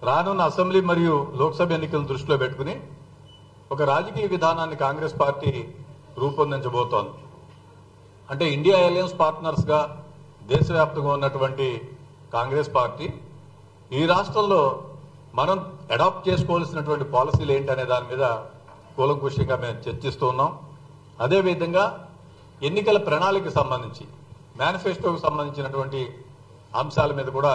రానున్న అసెంబ్లీ మరియు లోక్సభ ఎన్నికలను దృష్టిలో పెట్టుకుని ఒక రాజకీయ విధానాన్ని కాంగ్రెస్ పార్టీ రూపొందించబోతోంది. అంటే ఇండియా అలయన్స్ పార్ట్నర్స్గా దేశవ్యాప్తంగా ఉన్నటువంటి కాంగ్రెస్ పార్టీ ఈ రాష్ట్రంలో మనం అడాప్ట్ చేసుకోవాల్సినటువంటి పాలసీలు ఏంటనే దాని మీద కూలంకుషంగా మేము చర్చిస్తూ ఉన్నాం. అదేవిధంగా ఎన్నికల ప్రణాళికకు సంబంధించి మేనిఫెస్టోకు సంబంధించినటువంటి అంశాల మీద కూడా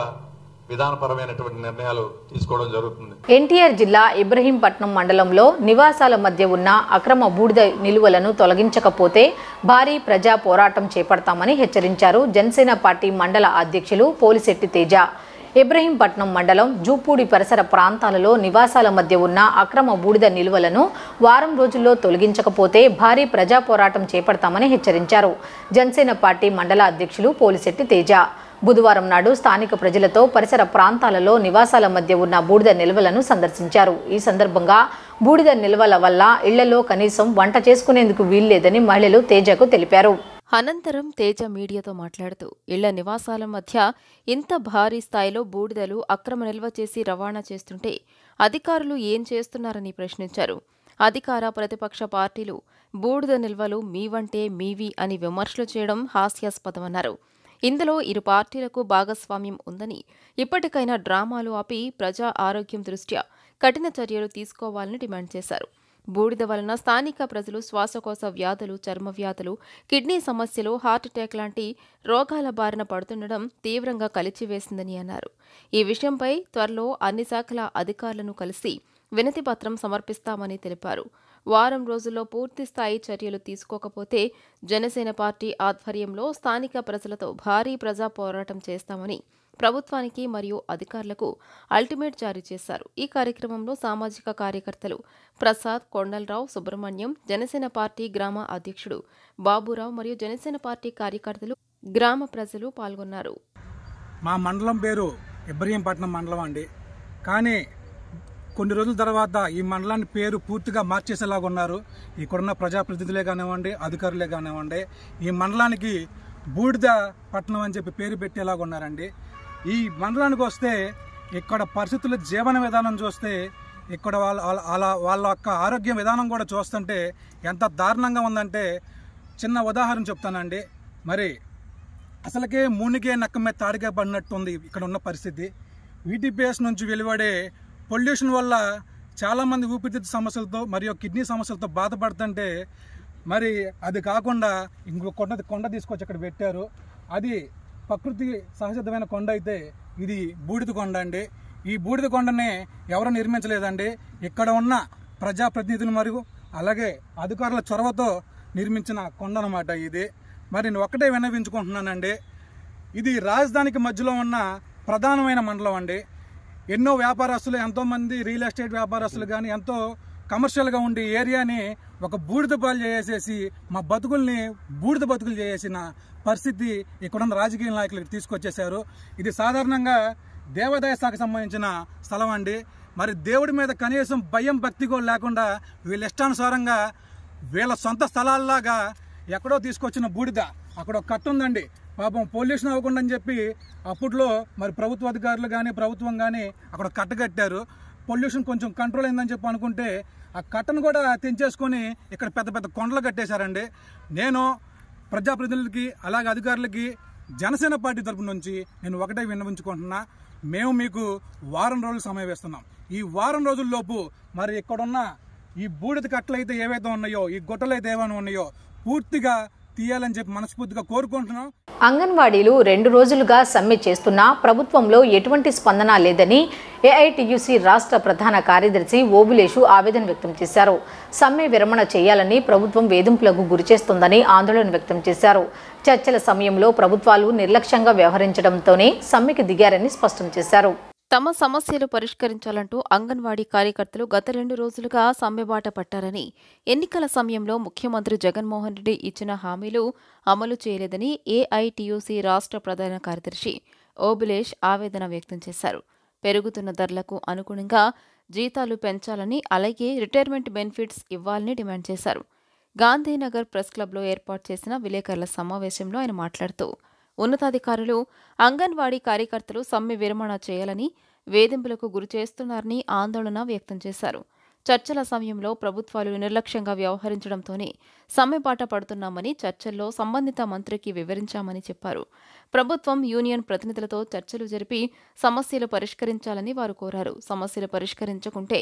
విధానపరమైనటువంటి నిర్ణయాలు తీసుకోవడం జరుగుతుంది. ఎన్టీఆర్ జిల్లా ఇబ్రహీంపట్నం మండలంలో నివాసాల మధ్య ఉన్న అక్రమ బూడిద నిలువలను తొలగించకపోతే భారీ ప్రజా పోరాటం చేపడతామని హెచ్చరించారు జనసేన పార్టీ మండల అధ్యక్షులు పోలిశెట్టి తేజ. ఇబ్రహీంపట్నం మండలం జూపూడి పరిసర ప్రాంతాలలో నివాసాల మధ్య ఉన్న అక్రమ బూడిద నిలువలను వారం రోజుల్లో తొలగించకపోతే భారీ ప్రజా పోరాటం చేపడతామని హెచ్చరించారు జనసేన పార్టీ మండల అధ్యక్షులు పోలిశెట్టి తేజ. బుధవారం నాడు స్థానిక ప్రజలతో పరిసర ప్రాంతాలలో నివాసాల మధ్య ఉన్న బూడిద నిల్వలను సందర్శించారు. ఈ సందర్భంగా బూడిద నిల్వల వల్ల ఇళ్లలో కనీసం వంట చేసుకునేందుకు వీల్లేదని మహిళలు తేజకు తెలిపారు. అనంతరం తేజ మీడియాతో మాట్లాడుతూ ఇళ్ల నివాసాల మధ్య ఇంత భారీ స్థాయిలో బూడిదలు అక్రమ నిల్వ చేసి రవాణా చేస్తుంటే అధికారులు ఏం చేస్తున్నారని ప్రశ్నించారు. అధికార ప్రతిపక్ష పార్టీలు బూడిద నిల్వలు మీవంటే మీవి అని విమర్శలు చేయడం హాస్యాస్పదమన్నారు. ఇందులో ఇరు పార్టీలకు భాగస్వామ్యం ఉందని, ఇప్పటికైనా డ్రామాలు ఆపి ప్రజా ఆరోగ్యం దృష్ట్యా కఠిన చర్యలు తీసుకోవాలని డిమాండ్ చేశారు. బూడిద వలన స్థానిక ప్రజలు శ్వాసకోశ వ్యాధులు, చర్మ వ్యాధులు, కిడ్నీ సమస్యలు, హార్ట్అటాక్ లాంటి రోగాల బారిన పడుతుండడం తీవ్రంగా కలిచివేసిందని అన్నారు. ఈ విషయంపై త్వరలో అన్ని శాఖల అధికారులను కలిసి వినతి పత్రం సమర్పిస్తామని తెలిపారు. వారం రోజుల్లో పూర్తి స్థాయి చర్యలు తీసుకోకపోతే జనసేన పార్టీ ఆధ్వర్యంలో స్థానిక ప్రజలతో భారీ ప్రజా పోరాటం చేస్తామని ప్రభుత్వానికి మరియు అధికారులకు అల్టిమేట్ జారీ చేశారు. ఈ కార్యక్రమంలో సామాజిక కార్యకర్తలు ప్రసాద్, కొండలరావు, సుబ్రహ్మణ్యం, జనసేన పార్టీ గ్రామ అధ్యక్షుడు బాబురావు మరియు జనసేన పార్టీ కార్యకర్తలు, గ్రామ ప్రజలు పాల్గొన్నారు. మా మండలం పేరు ఇబ్రహీంపట్నం మండలం అండి. కానీ కొన్ని రోజుల తర్వాత ఈ మండలాన్ని పేరు పూర్తిగా మార్చేసేలాగా ఉన్నారు. ఇక్కడున్న ప్రజాప్రతినిధులే కానివ్వండి, అధికారులే కానివ్వండి, ఈ మండలానికి బూడిద పట్టణం అని చెప్పి పేరు పెట్టేలాగా ఉన్నారండి. ఈ మండలానికి వస్తే ఇక్కడ పరిస్థితుల జీవన విధానం చూస్తే, ఇక్కడ వాళ్ళ యొక్క ఆరోగ్య విధానం కూడా చూస్తుంటే ఎంత దారుణంగా ఉందంటే చిన్న ఉదాహరణ చెప్తానండి. మరి అసలుకే మూనికే నక్క మీద తాడిగా పడినట్టుంది ఇక్కడ ఉన్న పరిస్థితి. వీటీపీఎస్ నుంచి వెలువడే పొల్యూషన్ వల్ల చాలామంది ఊపిరితిత్తు సమస్యలతో మరియు కిడ్నీ సమస్యలతో బాధపడుతుంటే, మరి అది కాకుండా ఇంకో కొండ తీసుకొచ్చి ఇక్కడ పెట్టారు. అది ప్రకృతి సహజమైన కొండ అయితే ఇది బూడిద కొండ అండి. ఈ బూడిద కొండని ఎవరు నిర్మించలేదండి. ఇక్కడ ఉన్న ప్రజాప్రతినిధులు మరియు అలాగే అధికారుల చొరవతో నిర్మించిన కొండ అన్నమాట ఇది. మరి నేను ఒక్కటే విన్నవించుకుంటున్నానండి, ఇది రాజధానికి మధ్యలో ఉన్న ప్రధానమైన మండలం అండి. ఎన్నో వ్యాపారస్తులు, ఎంతోమంది రియల్ ఎస్టేట్ వ్యాపారస్తులు కానీ ఎంతో కమర్షియల్గా ఉండి ఏరియాని ఒక బూడిద పాలు చేసేసి మా బతుకుల్ని బూడిద బతుకులు చేసేసిన పరిస్థితి ఇక్కడున్న రాజకీయ నాయకులకు తీసుకొచ్చేశారు. ఇది సాధారణంగా దేవాదాయ శాఖకు సంబంధించిన స్థలం అండి. మరి దేవుడి మీద కనీసం భయం భక్తి కూడా లేకుండా వీళ్ళ ఇష్టానుసారంగా వీళ్ళ సొంత స్థలాల్లాగా ఎక్కడో తీసుకొచ్చిన బూడిద అక్కడ ఒక కట్ట ఉందండి. పాపం పొల్యూషన్ అవ్వకుండా అని చెప్పి అప్పట్లో మరి ప్రభుత్వ అధికారులు కానీ ప్రభుత్వం కానీ అక్కడ కట్ట కట్టారు. పొల్యూషన్ కొంచెం కంట్రోల్ అయిందని చెప్పి అనుకుంటే ఆ కట్టను కూడా తెంచేసుకొని ఇక్కడ పెద్ద పెద్ద కొండలు కట్టేశారండి. నేను ప్రజాప్రతినిధులకి అలాగే అధికారులకి జనసేన పార్టీ తరపు నుంచి నేను ఒకటే విన్నవించుకుంటున్నా, మేము మీకు వారం రోజులు సమయం వేస్తున్నాం. ఈ వారం రోజుల్లోపు మరి ఇక్కడున్న ఈ బూడిద కట్టలు అయితే ఏవైతే ఉన్నాయో, ఈ గుట్టలు అయితే ఏమైనా ఉన్నాయో పూర్తిగా తీయాలని చెప్పి మనస్ఫూర్తిగా కోరుకుంటున్నాం. అంగన్వాడీలు 2 రోజులుగా సమ్మె చేస్తున్నా ప్రభుత్వంలో ఎటువంటి స్పందన లేదని ఏఐటీయూసీ రాష్ట్ర ప్రధాన కార్యదర్శి ఓబులేషు ఆవేదన వ్యక్తం చేశారు. సమ్మె విరమణ చేయాలని ప్రభుత్వం వేధింపులకు గురిచేస్తోందని ఆందోళన వ్యక్తం చేశారు. చర్చల సమయంలో ప్రభుత్వాలు నిర్లక్ష్యంగా వ్యవహరించడంతోనే సమ్మెకి దిగారని స్పష్టం చేశారు. తమ సమస్యలు పరిష్కరించాలంటూ అంగన్వాడీ కార్యకర్తలు గత 2 రోజులుగా సమ్మెబాట పట్టారని, ఎన్నికల సమయంలో ముఖ్యమంత్రి జగన్మోహన్ రెడ్డి ఇచ్చిన హామీలు అమలు చేయలేదని ఏఐటీయూసీ రాష్ట్ర ప్రధాన కార్యదర్శి ఓబులేష్ ఆవేదన వ్యక్తం చేశారు. పెరుగుతున్న ధరలకు అనుగుణంగా జీతాలు పెంచాలని, అలాగే రిటైర్మెంట్ బెనిఫిట్స్ ఇవ్వాలని డిమాండ్ చేశారు. గాంధీనగర్ ప్రెస్ క్లబ్లో ఏర్పాటు చేసిన విలేకరుల సమావేశంలో ఆయన మాట్లాడుతూ ఉన్నతాధికారులు అంగన్వాడీ కార్యకర్తలు సమ్మె విరమణ చేయాలని, వేధింపులకు గురి చేస్తున్నారని ఆందోళన వ్యక్తం చేశారు. చర్చల సమయంలో ప్రభుత్వాలు నిర్లక్ష్యంగా వ్యవహరించడంతోనే సమ్మెబాట పడుతున్నామని చర్చల్లో సంబంధిత మంత్రికి వివరించామని చెప్పారు. ప్రభుత్వం యూనియన్ ప్రతినిధులతో చర్చలు జరిపి సమస్యలు పరిష్కరించాలని వారు కోరారు. సమస్యలు పరిష్కరించకుంటే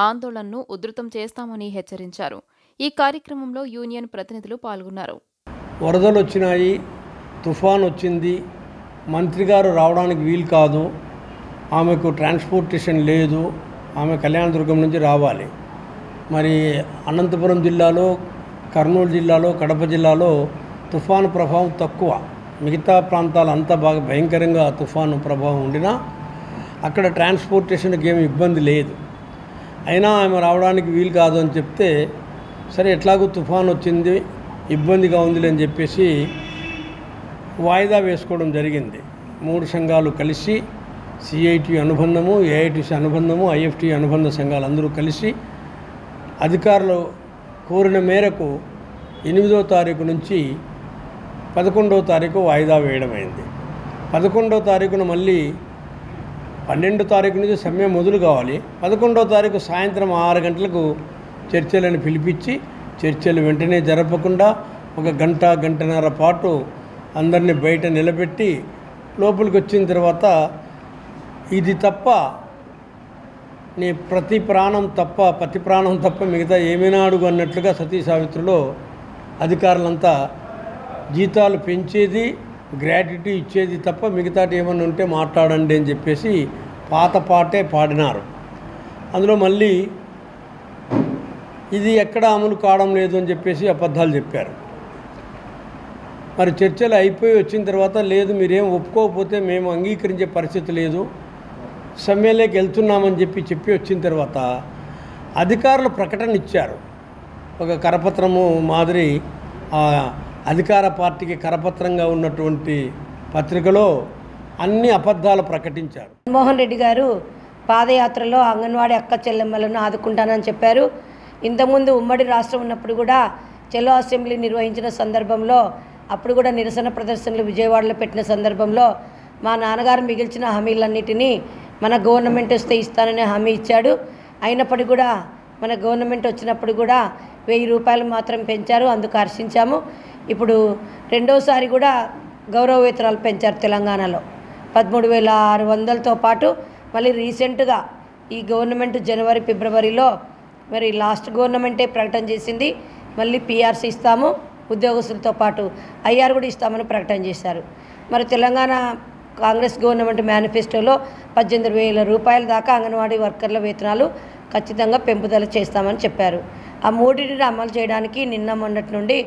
ఆందోళనను ఉధృతం చేస్తామని హెచ్చరించారు. ఈ కార్యక్రమంలో యూనియన్ ప్రతినిధులు పాల్గొన్నారు. వరదలు వచ్చినాయి, తుఫాన్ వచ్చింది, మంత్రి గారు రావడానికి వీలు కాదు, ఆమెకు ట్రాన్స్పోర్టేషన్ లేదు, ఆమె కళ్యాణదుర్గం నుంచి రావాలి. మరి అనంతపురం జిల్లాలో, కర్నూలు జిల్లాలో, కడప జిల్లాలో తుఫాను ప్రభావం తక్కువ. మిగతా ప్రాంతాలు అంతా బాగా భయంకరంగా తుఫాను ప్రభావం ఉండినా అక్కడ ట్రాన్స్పోర్టేషన్కి ఏమి ఇబ్బంది లేదు. అయినా ఆమె రావడానికి వీలు కాదు అని చెప్తే, సరే ఎట్లాగూ తుఫాన్ వచ్చింది, ఇబ్బందిగా ఉంది అని చెప్పేసి వాయిదా వేసుకోవడం జరిగింది. 3 సంఘాలు కలిసి, సిఐటి అనుబంధము, ఏఐటీసీ అనుబంధము, ఐఎఫ్టీ అనుబంధ సంఘాలు అందరూ కలిసి అధికారులు కోరిన మేరకు 8వ తారీఖు నుంచి 11వ తారీఖు వాయిదా వేయడమైంది. 11వ తారీఖున మళ్ళీ 12వ తారీఖు నుంచి సమ్మె మొదలు కావాలి. 11వ తారీఖు సాయంత్రం 6 గంటలకు చర్చలను పిలిపించి, చర్చలు వెంటనే జరపకుండా 1 గంట, గంటన్నర పాటు అందరినీ బయట నిలబెట్టి లోపలికి వచ్చిన తర్వాత ఇది తప్ప నీ ప్రతి ప్రాణం తప్ప మిగతా ఏమైనా అడుగు అన్నట్లుగా సతీ సావిత్రిలో అధికారులంతా జీతాలు పెంచేది, గ్రాట్యుటీ ఇచ్చేది తప్ప మిగతాటి ఏమన్నా ఉంటే మాట్లాడండి అని చెప్పేసి పాత పాటే పాడినారు. అందులో మళ్ళీ ఇది ఎక్కడ అమలు కావడం లేదు అని చెప్పేసి అబద్ధాలు చెప్పారు. మరి చర్చలు అయిపోయి వచ్చిన తర్వాత లేదు, మీరేం ఒప్పుకోకపోతే మేము అంగీకరించే పరిస్థితి లేదు, సమ్మెలోకి వెళ్తున్నామని చెప్పి వచ్చిన తర్వాత అధికారులు ప్రకటన ఇచ్చారు. ఒక కరపత్రము మాదిరి అధికార పార్టీకి కరపత్రంగా ఉన్నటువంటి పత్రికలో అన్ని అబద్ధాలు ప్రకటించారు. జగన్మోహన్ రెడ్డి గారు పాదయాత్రలో అంగన్వాడీ అక్క చెల్లెమ్మలను ఆదుకుంటానని చెప్పారు. ఇంతకుముందు ఉమ్మడి రాష్ట్రం ఉన్నప్పుడు కూడా చెలో అసెంబ్లీ నిర్వహించిన సందర్భంలో, అప్పుడు కూడా నిరసన ప్రదర్శనలు విజయవాడలో పెట్టిన సందర్భంలో మా నాన్నగారు మిగిల్చిన హామీలన్నిటినీ మన గవర్నమెంట్ వస్తే ఇస్తానని హామీ ఇచ్చాడు. అయినప్పటికీ కూడా మన గవర్నమెంట్ వచ్చినప్పుడు కూడా 1000 రూపాయలు మాత్రం పెంచారు, అందుకు హర్షించాము. ఇప్పుడు రెండోసారి కూడా గౌరవ వేతనాలు పెంచారు తెలంగాణలో 13,600తో పాటు. మళ్ళీ రీసెంట్గా ఈ గవర్నమెంట్ జనవరి, ఫిబ్రవరిలో మరి లాస్ట్ గవర్నమెంటే ప్రకటన చేసింది, మళ్ళీ పిఆర్సీ ఇస్తాము, ఉద్యోగస్తులతో పాటు ఐఆర్ కూడా ఇస్తామని ప్రకటన చేశారు. మరి తెలంగాణ కాంగ్రెస్ గవర్నమెంట్ మేనిఫెస్టోలో 18,000 రూపాయల దాకా అంగన్వాడీ వర్కర్ల వేతనాలు ఖచ్చితంగా పెంపుదల చేస్తామని చెప్పారు. ఆ మూడింటిని అమలు చేయడానికి నిన్న మొన్నటి నుండి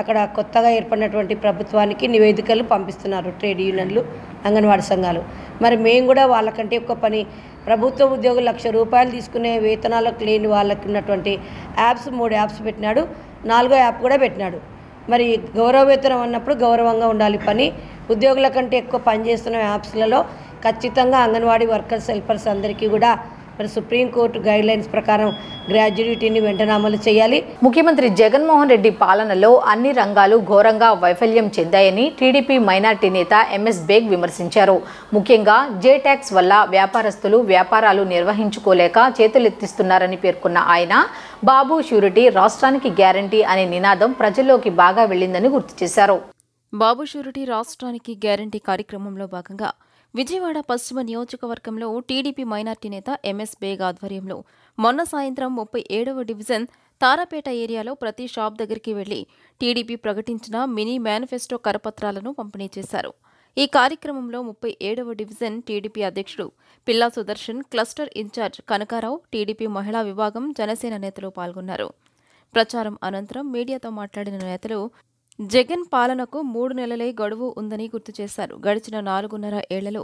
అక్కడ కొత్తగా ఏర్పడినటువంటి ప్రభుత్వానికి నివేదికలు పంపిస్తున్నారు ట్రేడ్ యూనియన్లు, అంగన్వాడీ సంఘాలు. మరి మేము కూడా వాళ్ళకంటే ఎక్కువ పని, ప్రభుత్వ ఉద్యోగులు 1,00,000 రూపాయలు తీసుకునే వేతనాలకు లేని వాళ్ళకి ఉన్నటువంటి యాప్స్ 3 యాప్స్ పెట్టినాడు, 4వ యాప్ కూడా పెట్టినాడు. మరి గౌరవ వేతనం అన్నప్పుడు గౌరవంగా ఉండాలి పని. ఉద్యోగుల కంటే ఎక్కువ పనిచేస్తున్న యాప్స్లలో ఖచ్చితంగా అంగన్వాడీ వర్కర్స్, హెల్పర్స్ అందరికీ కూడా మరి సుప్రీంకోర్టు గైడ్లైన్స్ ప్రకారం గ్రాడ్యుయేటీని వెంటనే అమలు చేయాలి. ముఖ్యమంత్రి జగన్మోహన్ రెడ్డి పాలనలో అన్ని రంగాలు ఘోరంగా వైఫల్యం చెందాయని టీడీపీ మైనార్టీ నేత ఎంఎస్ బేగ్ విమర్శించారు. ముఖ్యంగా జే ట్యాక్స్ వల్ల వ్యాపారస్తులు వ్యాపారాలు నిర్వహించుకోలేక చేతులెత్తిస్తున్నారని పేర్కొన్న ఆయన, బాబు షూరిటీ రాష్ట్రానికి గ్యారంటీ అనే నినాదం ప్రజల్లోకి బాగా వెళ్లిందని గుర్తు చేశారు. బాబు షూరిటీ రాష్ట్రానికి గ్యారంటీ కార్యక్రమంలో భాగంగా విజయవాడ పశ్చిమ నియోజకవర్గంలో టీడీపీ మైనార్టీ నేత ఎంఎస్ బేగ్ ఆధ్వర్యంలో మొన్న సాయంత్రం 37వ డివిజన్ తారాపేట ఏరియాలో ప్రతి షాప్ దగ్గరికి వెళ్లి టీడీపీ ప్రకటించిన మినీ మేనిఫెస్టో కరపత్రాలను పంపిణీ చేశారు. ఈ కార్యక్రమంలో 37వ డివిజన్ టీడీపీ అధ్యక్షుడు పిల్లా సుదర్శన్, క్లస్టర్ ఇన్ఛార్జ్ కనకారావు, టీడీపీ మహిళా విభాగం, జనసేన నేతలు పాల్గొన్నారు. ప్రచారం అనంతరం మీడియాతో మాట్లాడిన నేతలు జగన్ పాలనకు 3 నెలలే గడువు ఉందని గుర్తు చేశారు. గడిచిన 4.5 ఏళ్లలో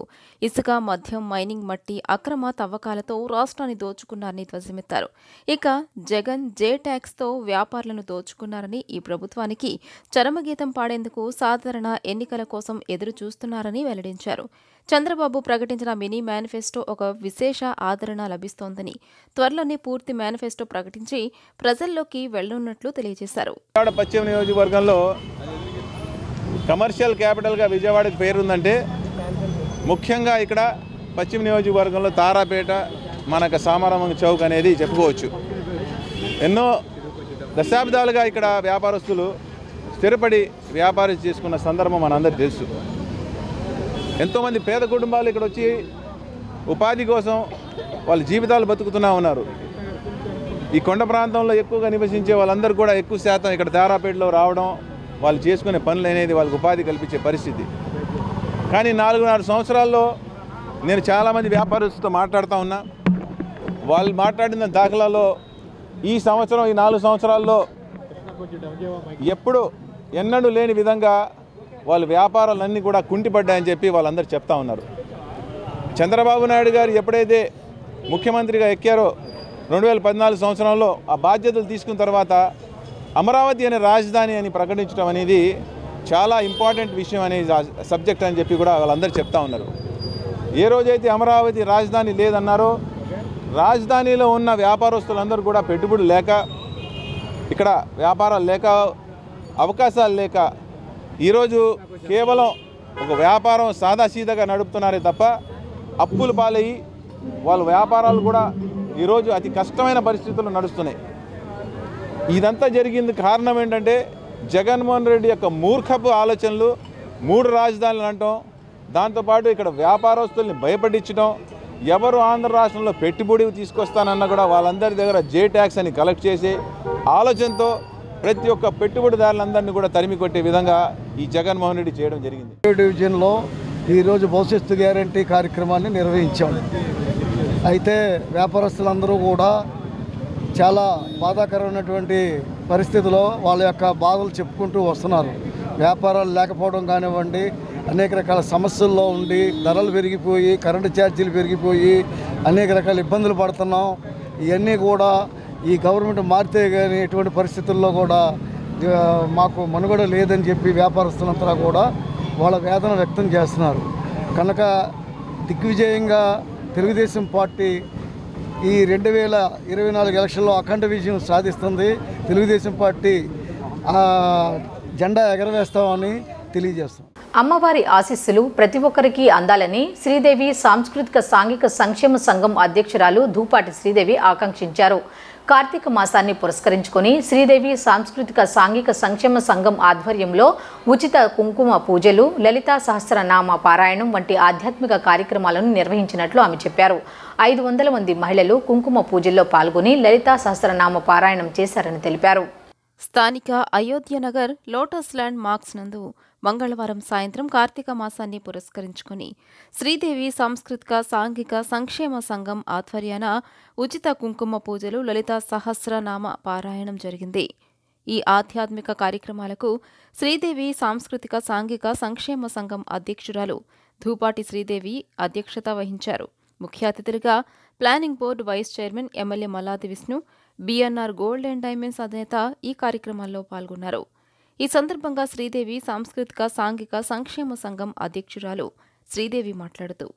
ఇసుక, మద్యం, మైనింగ్, మట్టి అక్రమ తవ్వకాలతో రాష్ట్రాన్ని దోచుకున్నారని ధ్వజమెత్తారు. ఇక జగన్ జే ట్యాక్స్తో వ్యాపారులను దోచుకున్నారని, ఈ ప్రభుత్వానికి చరమగీతం పాడేందుకు సాధారణ ఎన్నికల కోసం ఎదురు చూస్తున్నారని వెల్లడించారు. చంద్రబాబు ప్రకటించిన మినీ మేనిఫెస్టో ఒక విశేష ఆదరణ లభిస్తోందని, త్వరలోనే పూర్తి మేనిఫెస్టో ప్రకటించి ప్రజల్లోకి వెళ్లనున్నట్లు తెలియజేశారు. పశ్చిమ నియోజకవర్గంలో కమర్షియల్ క్యాపిటల్గా విజయవాడకి పేరుందంటే ముఖ్యంగా ఇక్కడ పశ్చిమ నియోజకవర్గంలో తారాపేట, మనకు సామారామ చౌక్ అనేది చెప్పుకోవచ్చు. ఎన్నో దశాబ్దాలుగా ఇక్కడ వ్యాపారస్తులు స్థిరపడి వ్యాపారం చేసుకున్న సందర్భం మనందరికీ తెలుసు. ఎంతోమంది పేద కుటుంబాలు ఇక్కడ వచ్చి ఉపాధి కోసం వాళ్ళ జీవితాలు బతుకుతూనే ఉన్నారు. ఈ కొండ ప్రాంతంలో ఎక్కువగా నివసించే వాళ్ళందరూ కూడా ఎక్కువ శాతం ఇక్కడ తారాపేటలో రావడం, వాళ్ళు చేసుకునే పనులు అనేది వాళ్ళకి ఉపాధి కల్పించే పరిస్థితి. కానీ 4.5 సంవత్సరాల్లో నేను చాలామంది వ్యాపారస్తులతో మాట్లాడుతూ ఉన్నా. వాళ్ళు మాట్లాడిన దాఖలాలో ఈ సంవత్సరం, ఈ 4 సంవత్సరాల్లో ఎన్నడూ లేని విధంగా వాళ్ళ వ్యాపారాలన్నీ కూడా కుంటిపడ్డాయని చెప్పి వాళ్ళందరూ చెప్తా ఉన్నారు. చంద్రబాబు నాయుడు గారు ఎప్పుడైతే ముఖ్యమంత్రిగా ఎక్కారో 2014 సంవత్సరంలో ఆ బాధ్యతలు తీసుకున్న తర్వాత అమరావతి అనే రాజధాని అని ప్రకటించడం అనేది చాలా ఇంపార్టెంట్ విషయం అనే సబ్జెక్ట్ అని చెప్పి కూడా వాళ్ళందరూ చెప్తా ఉన్నారు. ఏ రోజైతే అమరావతి రాజధాని లేదన్నారో, రాజధానిలో ఉన్న వ్యాపారస్తులందరూ కూడా పెట్టుబడులు లేక, ఇక్కడ వ్యాపారాలు లేక, అవకాశాలు లేక ఈరోజు కేవలం ఒక వ్యాపారం సాదాసీదాగా నడుపుతున్నారే తప్ప అప్పులు పాలయ్యి వాళ్ళ వ్యాపారాలు కూడా ఈరోజు అతి కష్టమైన పరిస్థితుల్లో నడుస్తున్నాయి. ఇదంతా జరిగింది కారణం ఏంటంటే జగన్మోహన్ రెడ్డి యొక్క మూర్ఖపు ఆలోచనలు, 3 రాజధానులు అంటాం, దాంతోపాటు ఇక్కడ వ్యాపారస్తుల్ని భయపడించడం, ఎవరు ఆంధ్ర రాష్ట్రంలో పెట్టుబడి తీసుకొస్తానన్నా కూడా వాళ్ళందరి దగ్గర జే ట్యాక్స్ అని కలెక్ట్ చేసి ఆలోచనతో ప్రతి ఒక్క పెట్టుబడిదారులందరినీ కూడా తరిమి కొట్టే విధంగా ఈ జగన్మోహన్ రెడ్డి చేయడం జరిగింది. డివిజన్లో ఈరోజు భవిష్యత్తు గ్యారంటీ కార్యక్రమాన్ని నిర్వహించాం. అయితే వ్యాపారస్తులందరూ కూడా చాలా బాధాకరమైనటువంటి పరిస్థితిలో వాళ్ళ యొక్క బాధలు చెప్పుకుంటూ వస్తున్నారు. వ్యాపారాలు లేకపోవడం కానివ్వండి, అనేక రకాల సమస్యల్లో ఉండి ధరలు పెరిగిపోయి, కరెంటు ఛార్జీలు పెరిగిపోయి అనేక రకాల ఇబ్బందులు పడుతున్నాం. ఇవన్నీ కూడా ఈ గవర్నమెంట్ మారితే కానీ ఎటువంటి పరిస్థితుల్లో కూడా మాకు మనుగడ లేదని చెప్పి వ్యాపారస్తులంతా కూడా వాళ్ళ వేదన వ్యక్తం చేస్తున్నారు. కనుక దిగ్విజయంగా తెలుగుదేశం పార్టీ ఈ 2024 ఎలక్షన్లో అఖండ విజయం సాధిస్తుంది. తెలుగుదేశం పార్టీ జెండా ఎగరవేస్తామని తెలియజేస్తాం. అమ్మవారి ఆశీస్సులు ప్రతి ఒక్కరికి అందాలని శ్రీదేవి సాంస్కృతిక సాంఘిక సంక్షేమ సంఘం అధ్యక్షురాలు ధూపాటి శ్రీదేవి ఆకాంక్షించారు. కార్తీక మాసాన్ని పురస్కరించుకొని శ్రీదేవి సాంస్కృతిక సాంఘిక సంక్షేమ సంఘం ఆధ్వర్యంలో ఉచిత కుంకుమ పూజలు, లలితా సహస్రనామ పారాయణం వంటి ఆధ్యాత్మిక కార్యక్రమాలను నిర్వహించినట్లు ఆమె చెప్పారు. 500 మంది మహిళలు కుంకుమ పూజల్లో పాల్గొని లలితా సహస్రనామ పారాయణం చేశారని తెలిపారు. స్థానిక అయోధ్యనగర్ లోటస్ ల్యాండ్ మార్క్స్ నందు మంగళవారం సాయంత్రం కార్తీక మాసాన్ని పురస్కరించుకుని శ్రీదేవి సాంస్కృతిక సాంఘిక సంక్షేమ సంఘం ఆధ్వర్యాన ఉచిత కుంకుమ పూజలు లలితా సహస్రనామ పారాయణం జరిగింది. ఈ ఆధ్యాత్మిక కార్యక్రమాలకు శ్రీదేవి సాంస్కృతిక సాంఘిక సంక్షేమ సంఘం అధ్యక్షురాలు ధూపాటి శ్రీదేవి అధ్యక్షత వహించారు. ముఖ్య అతిథులుగా planning board vice chairman MLA Malladi Vishnu, BNR Gold and Diamonds అధినేత ఈ కార్యక్రమాల్లో పాల్గొన్నారు. ఈ సందర్భంగా శ్రీదేవి సాంస్కృతిక సాంఘిక సంక్షేమ సంఘం అధ్యక్షురాలు శ్రీదేవి మాట్లాడుతూ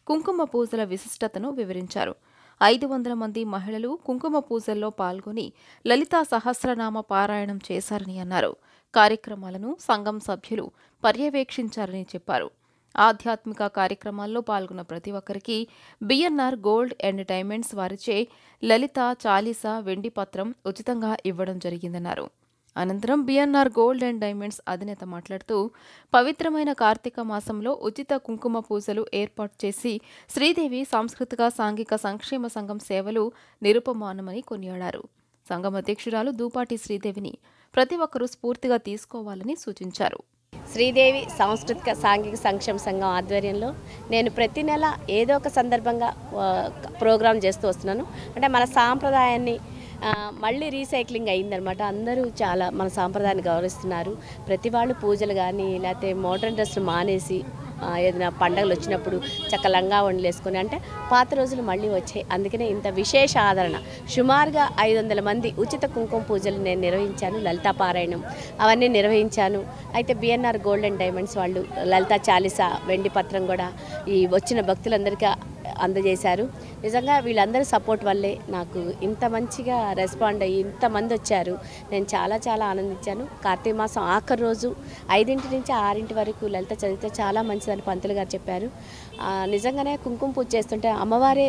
కుంకుమ పూజల విశిష్టతను వివరించారు. 500 మంది మహిళలు కుంకుమ పూజల్లో పాల్గొని లలితా సహస్రనామ పారాయణం చేశారని అన్నారు. కార్యక్రమాలను సంఘం సభ్యులు పర్యవేక్షించారని చెప్పారు. ఆధ్యాత్మిక కార్యక్రమాల్లో పాల్గొన్న ప్రతి ఒక్కరికి బిఎన్ఆర్ గోల్డ్ అండ్ డైమండ్స్ వారిచే లలిత చాలీసా వెండి పత్రం ఉచితంగా ఇవ్వడం జరిగిందన్నారు. అనంతరం బిఎన్ఆర్ గోల్డ్ అండ్ డైమండ్స్ అధినేత మాట్లాడుతూ పవిత్రమైన కార్తీక మాసంలో ఉచిత కుంకుమ పూజలు ఏర్పాటు చేసి శ్రీదేవి సాంస్కృతిక సాంఘిక సంక్షేమ సంఘం సేవలు నిరుపమానమని కొనియాడారు. సంఘం అధ్యక్షురాలు ధూపాటి శ్రీదేవిని ప్రతి ఒక్కరూ స్ఫూర్తిగా తీసుకోవాలని సూచించారు. శ్రీదేవి సాంస్కృతిక సాంఘిక సంక్షేమ సంఘం ఆధ్వర్యంలో నేను ప్రతి నెల ఏదో ఒక సందర్భంగా ప్రోగ్రాం చేస్తూ వస్తున్నాను. అంటే మన సాంప్రదాయాన్ని మళ్ళీ రీసైక్లింగ్ అయిందనమాట. అందరూ చాలా మన సాంప్రదాయాన్ని గౌరవిస్తున్నారు. ప్రతి వాళ్ళు పూజలు కానీ లేకపోతే మోడర్న్ డ్రెస్లు మానేసి ఏదైనా పండుగలు వచ్చినప్పుడు చక్క లంగా వండలు వేసుకొని అంటే పాత రోజులు మళ్ళీ వచ్చాయి. అందుకనే ఇంత విశేష ఆదరణ. సుమారుగా 500 మంది ఉచిత కుంకుమ పూజలు నేను నిర్వహించాను. లలితా పారాయణం అవన్నీ నిర్వహించాను. అయితే బిఎన్ఆర్ గోల్డ్ అండ్ డైమండ్స్ వాళ్ళు లలితా చాలీసా వెండి పత్రం కూడా ఈ వచ్చిన భక్తులందరికీ అందజేశారు. నిజంగా వీళ్ళందరి సపోర్ట్ వల్లే నాకు ఇంత మంచిగా రెస్పాండ్ అయ్యి ఇంతమంది వచ్చారు. నేను చాలా చాలా ఆనందించాను. కార్తీక మాసం ఆఖరి రోజు 5 నుంచి 6 వరకు లలిత చదివితే చాలా మంచిదని పంతులు గారు చెప్పారు. నిజంగానే కుంకుమ పూజ చేస్తుంటే అమ్మవారే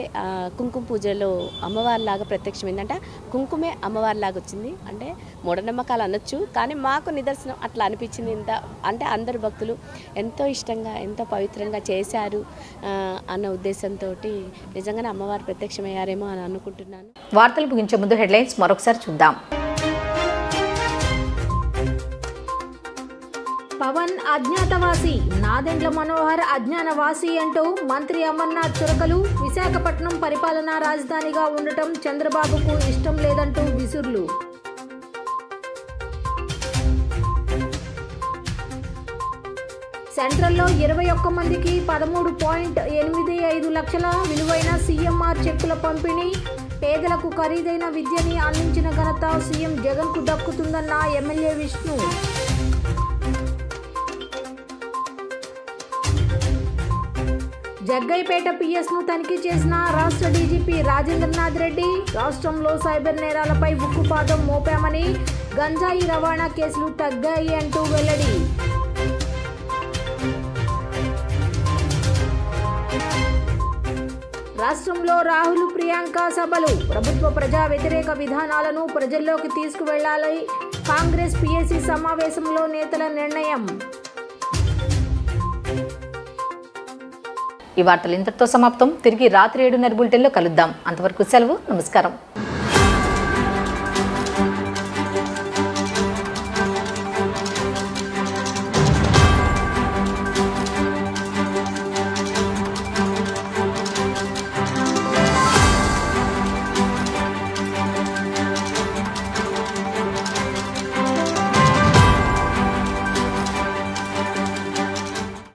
కుంకుమ పూజలో అమ్మవారిలాగా ప్రత్యక్షమైందంటే కుంకుమే అమ్మవారిలాగా వచ్చింది. అంటే మూఢనమ్మకాలు అనొచ్చు, కానీ మాకు నిదర్శనం అట్లా అనిపించింది. ఇంత అంటే అందరు భక్తులు ఎంతో ఇష్టంగా ఎంతో పవిత్రంగా చేశారు అన్న ఉద్దేశంతో నిజంగానే అమ్మవారు ప్రత్యక్షమయ్యారేమో అని అనుకుంటున్నాను. వార్తలు ముగించే ముందు హెడ్లైన్స్ మరొకసారి చూద్దాం. పవన్ అజ్ఞాతవాసి, నాదెండ్ల మనోహర్ అజ్ఞానవాసి అంటూ మంత్రి అమర్నాథ్ చురకలు. విశాఖపట్నం పరిపాలనా రాజధానిగా ఉండటం చంద్రబాబుకు ఇష్టం లేదంటూ విసుర్లు. సెంట్రల్లో 21 మందికి 13.85 లక్షల విలువైన సీఎంఆర్ చెక్కుల పంపిణీ. పేదలకు ఖరీదైన విద్యని అందించిన ఘనత సీఎం జగన్కు దక్కుతుందన్న ఎమ్మెల్యే విష్ణు. జగ్గైపేట పిఎస్ను తనిఖీ చేసిన రాష్ట్ర డీజీపీ రాజేంద్రనాథ్ రెడ్డి. రాష్ట్రంలో సైబర్ నేరాలపై ఉక్కుపాదం మోపామని, గంజాయి రవాణా కేసులు తగ్గాయి అంటూ వెల్లడి. రాష్ట్రంలో రాహుల్ ప్రియాంక సభలు. ప్రభుత్వ ప్రజా వ్యతిరేక విధానాలను ప్రజల్లోకి తీసుకువెళ్లాలి. కాంగ్రెస్ పీఏసీ సమావేశంలో నేతల నిర్ణయం. ఈ వార్తలు ఇంతటితో సమాప్తం. తిరిగి రాత్రి 7:30 బులెటిన్లో కలుద్దాం. అంతవరకు సెలవు. నమస్కారం.